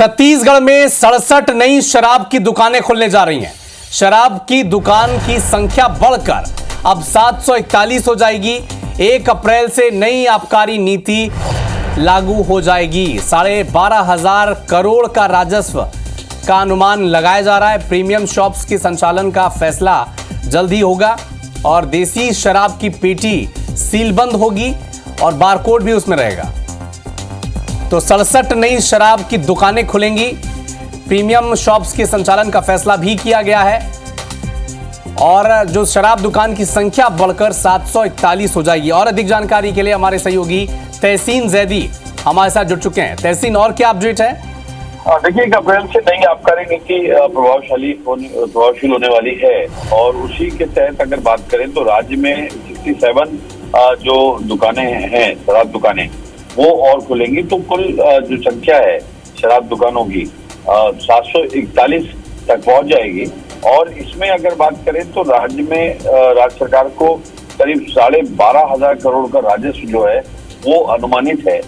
छत्तीसगढ़ में 67 नई शराब की दुकानें खुलने जा रही हैं। शराब की दुकान की संख्या बढ़कर अब 741 हो जाएगी। 1 अप्रैल से नई आबकारी नीति लागू हो जाएगी। 12,500 करोड़ का राजस्व का अनुमान लगाया जा रहा है। प्रीमियम शॉप्स के संचालन का फैसला जल्द ही होगा और देसी शराब की पेटी सीलबंद होगी और बारकोड भी उसमें रहेगा। तो 67 नई शराब की दुकानें खुलेंगी। प्रीमियम शॉप्स के संचालन का फैसला भी किया गया है और जो शराब दुकान की संख्या बढ़कर 741 हो जाएगी। और अधिक जानकारी के लिए हमारे सहयोगी तहसीन जैदी हमारे साथ जुड़ चुके हैं। तहसीन, और क्या अपडेट है? देखिए, 1 अप्रैल से नई आबकारी नीति प्रभावशील होने वाली है और उसी के तहत अगर बात करें तो राज्य में 67 जो दुकानें हैं, शराब दुकानें, वो और खुलेंगी। तो कुल जो संख्या है शराब दुकानों की 741 तक पहुंच जाएगी। और इसमें अगर बात करें तो राज्य में राज्य सरकार को करीब 12,500 करोड़ का राजस्व जो है वो अनुमानित है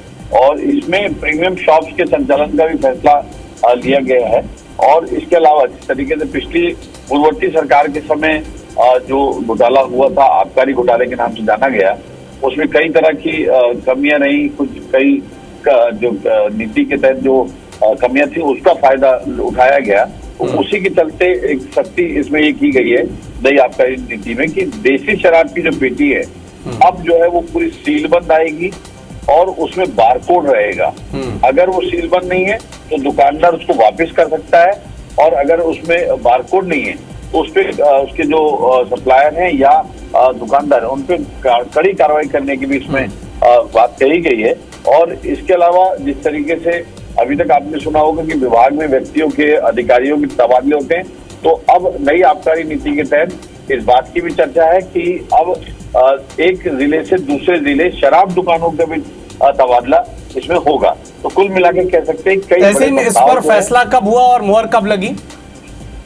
और इसमें प्रीमियम शॉप्स के संचालन का भी फैसला लिया गया है। और इसके अलावा जिस तरीके से पिछली पूर्ववर्ती सरकार के समय जो घोटाला हुआ था, आबकारी घोटाले के नाम से जाना गया, उसमें कई तरह की कमियां रही। कई जो नीति के तहत जो कमियां थी उसका फायदा उठाया गया। तो उसी के चलते एक सख्ती इसमें ये की गई है नई आबकारी नीति में कि देसी शराब की जो पेटी है अब जो है वो पूरी सीलबंद आएगी और उसमें बारकोड रहेगा। अगर वो सीलबंद नहीं है तो दुकानदार उसको वापस कर सकता है और अगर उसमें बारकोड नहीं है तो उस पे उसके जो सप्लायर हैं या दुकानदार उन पे कड़ी कार्रवाई करने की भी इसमें बात कही गई है। और इसके अलावा जिस तरीके से अभी तक आपने सुना होगा कि विभाग में व्यक्तियों के अधिकारियों के तबादले होते हैं, तो अब नई आबकारी नीति के तहत इस बात की भी चर्चा है कि अब एक जिले से दूसरे जिले शराब दुकानों का भी तबादला इसमें होगा। तो कुल मिलाकर कह सकते हैं कई इस पर फैसला कब हुआ और मुहर कब लगी?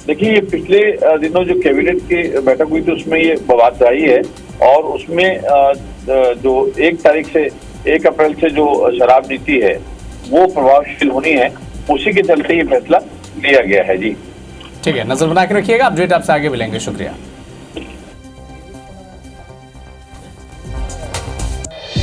देखिए, ये पिछले दिनों जो कैबिनेट की बैठक हुई थी उसमें ये बात आई है और उसमें जो 1 अप्रैल से जो शराब नीति है वो प्रभावशील होनी है, उसी के चलते ये फैसला लिया गया है। जी ठीक है, नजर बना के रखिएगा। अपडेट आपसे आगे मिलेंगे। शुक्रिया।